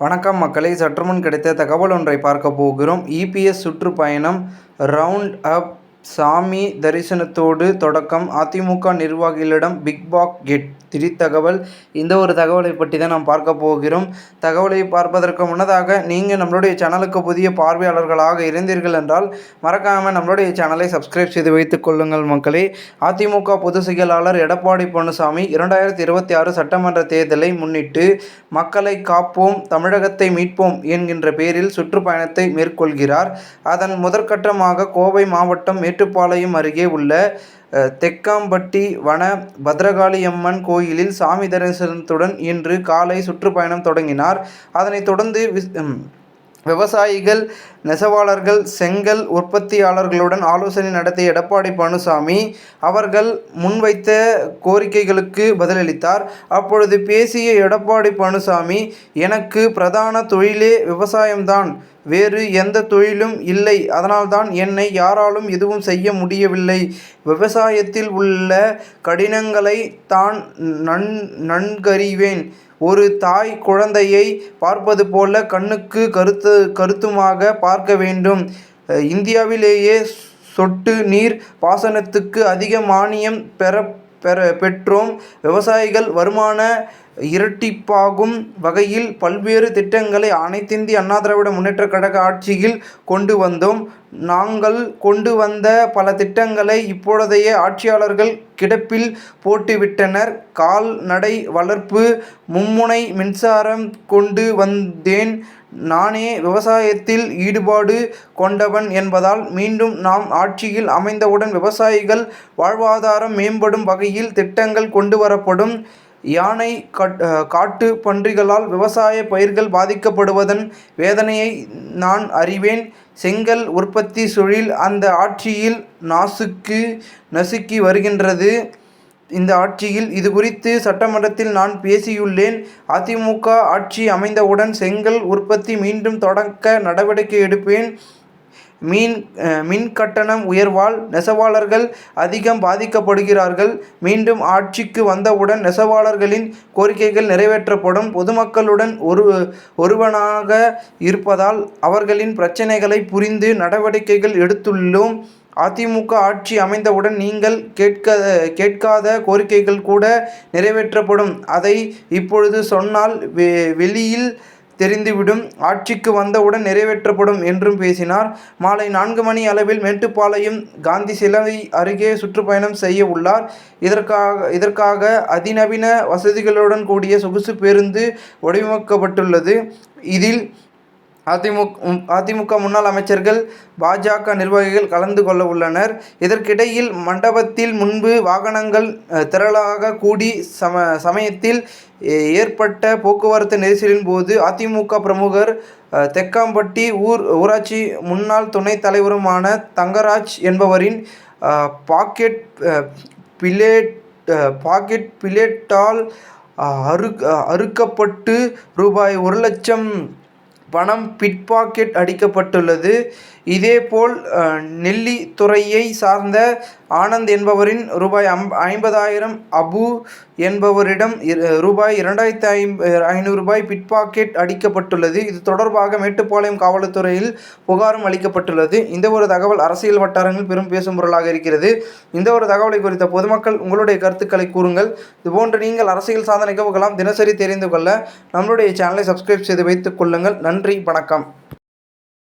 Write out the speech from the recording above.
வணக்கம் மக்களை, சற்றுமுன் கிடைத்த தகவல் ஒன்றை பார்க்க போகிறோம். இபிஎஸ் சுற்றுப்பயணம் ரவுண்ட் அப் சாமி தரிசனத்தோடு தொடக்கம். அதிமுக நிர்வாகிகளிடம் பிக் பாக் கெட் திடீர் தகவல். இந்த ஒரு தகவலை பற்றி தான் நாம் பார்க்க போகிறோம். தகவலை பார்ப்பதற்கு முன்னதாக நீங்கள் நம்மளுடைய சேனலுக்கு புதிய பார்வையாளர்களாக இருந்தீர்கள் என்றால் மறக்காமல் நம்மளுடைய சேனலை சப்ஸ்கிரைப் செய்து வைத்துக் கொள்ளுங்கள் மக்களே. அதிமுக பொதுச் செயலாளர் எடப்பாடி பழனிசாமி 2026 சட்டமன்ற தேர்தலை முன்னிட்டு மக்களை காப்போம், தமிழகத்தை மீட்போம் என்கின்ற பெயரில் சுற்றுப்பயணத்தை மேற்கொள்கிறார். அதன் முதற்கட்டமாக கோவை மாவட்டம் மேட்டுப்பாளையம் அருகே உள்ள தெக்காம்பட்டி வன பத்ரகாளியம்மன் கோயிலில் சாமி தரிசனத்துடன் இன்று காலை சுற்றுப்பயணம் தொடங்கினார். அதனைத் தொடர்ந்து விவசாயிகள், நெசவாளர்கள், செங்கல் உற்பத்தியாளர்களுடன் ஆலோசனை நடத்திய எடப்பாடி பழனிசாமி அவர்கள் முன்வைத்த கோரிக்கைகளுக்கு பதிலளித்தார். அப்பொழுது பேசிய எடப்பாடி பழனிசாமி, எனக்கு பிரதான தொழிலே விவசாயம்தான், வேறு எந்த தொழிலும் இல்லை. அதனால்தான் என்னை யாராலும் எதுவும் செய்ய முடியவில்லை. விவசாயத்தில் உள்ள கடினங்களை தான் நன்கறிவேன். ஒரு தாய் குழந்தையை பார்ப்பது போல கண்ணுக்கு கருத்துமாக பார்க்க வேண்டும். இந்தியாவிலேயே சொட்டு நீர் பாசனத்துக்கு அதிக மானியம் பெற்றோம். விவசாயிகள் வருமான இரட்டிப்பாகும் வகையில் பல்வேறு திட்டங்களை அனைத்திந்திய அண்ணா திராவிட முன்னேற்றக் கழக ஆட்சியில் கொண்டு வந்தோம். நாங்கள் கொண்டு வந்த பல திட்டங்களை இப்பொழுதைய ஆட்சியாளர்கள் கிடப்பில் போட்டுவிட்டனர். கால்நடை வளர்ப்பு, மும்முனை மின்சாரம் கொண்டு வந்தேன். நானே விவசாயத்தில் ஈடுபாடு கொண்டவன் என்பதால் மீண்டும் நாம் ஆட்சியில் அமைந்தவுடன் விவசாயிகள் வாழ்வாதாரம் மேம்படும் வகையில் திட்டங்கள் கொண்டு வரப்படும். யானை, காட்டு பன்றிகளால் விவசாய பயிர்கள் பாதிக்கப்படுவதன் வேதனையை நான் அறிவேன். செங்கல் உற்பத்தி தொழில் அந்த ஆட்சியில் நசுக்கி வருகின்றது. இந்த ஆட்சியில் இது குறித்து சட்டமன்றத்தில் நான் பேசியுள்ளேன். அதிமுக ஆட்சி அமைந்தவுடன் செங்கல் உற்பத்தி மீண்டும் தொடக்க நடவடிக்கை எடுப்பேன். மின் கட்டணம் உயர்வால் நெசவாளர்கள் அதிகம் பாதிக்கப்படுகிறார்கள். மீண்டும் ஆட்சிக்கு வந்தவுடன் நெசவாளர்களின் கோரிக்கைகள் நிறைவேற்றப்படும். பொதுமக்களுடன் ஒருவனாக இருப்பதால் அவர்களின் பிரச்சனைகளை புரிந்து நடவடிக்கைகள் எடுத்துள்ளோம். அதிமுக ஆட்சி அமைந்தவுடன் நீங்கள் கேட்காத கோரிக்கைகள் கூட நிறைவேற்றப்படும். அதை இப்பொழுது சொன்னால் வெளியில் தெரிந்துவிடும். ஆட்சிக்கு வந்தவுடன் நிறைவேற்றப்படும் என்றும் பேசினார். மாலை 4 மணி அளவில் மேட்டுப்பாளையம் காந்தி சிலை அருகே சுற்றுப்பயணம் செய்ய உள்ளார். இதற்காக அதிநவீன வசதிகளுடன் கூடிய சொகுசு பேருந்து வடிவமைக்கப்பட்டுள்ளது. இதில் அதிமுக முன்னாள் அமைச்சர்கள், பாஜக நிர்வாகிகள் கலந்து கொள்ள உள்ளனர். இதற்கிடையில் மண்டபத்தில் முன்பு வாகனங்கள் திரளாக கூடி சமயத்தில் ஏற்பட்ட போக்குவரத்து நெரிசலின் போது அதிமுக பிரமுகர், தெக்காம்பட்டி ஊராட்சி முன்னாள் துணைத் தலைவருமான தங்கராஜ் என்பவரின் பாக்கெட் பிளேட்டால் அறுக்கப்பட்டு ரூபாய் 1 லட்சம் பணம் பிட்பாக்கெட் அடிக்கப்பட்டுள்ளது. இதேபோல் நெல்லித்துறையை சார்ந்த ஆனந்த் என்பவரின் ரூபாய் 50,000, அபு என்பவரிடம் ரூபாய் 2,500 பிட்பாக்கெட் அடிக்கப்பட்டுள்ளது. இது தொடர்பாக மேட்டுப்பாளையம் காவல்துறையில் புகாரும் அளிக்கப்பட்டுள்ளது. இந்த ஒரு தகவல் அரசியல் வட்டாரங்கள் பெரும் பேசும் பொருளாக இருக்கிறது. இந்த ஒரு தகவலை குறித்த பொதுமக்கள் உங்களுடைய கருத்துக்களை கூறுங்கள். இதுபோன்று நீங்கள் அரசியல் சார்ந்த நிகழ்வுகளாம் தினசரி தெரிந்து கொள்ள நம்மளுடைய சேனலை சப்ஸ்கிரைப் செய்து வைத்துக் கொள்ளுங்கள். நன்றி, வணக்கம்.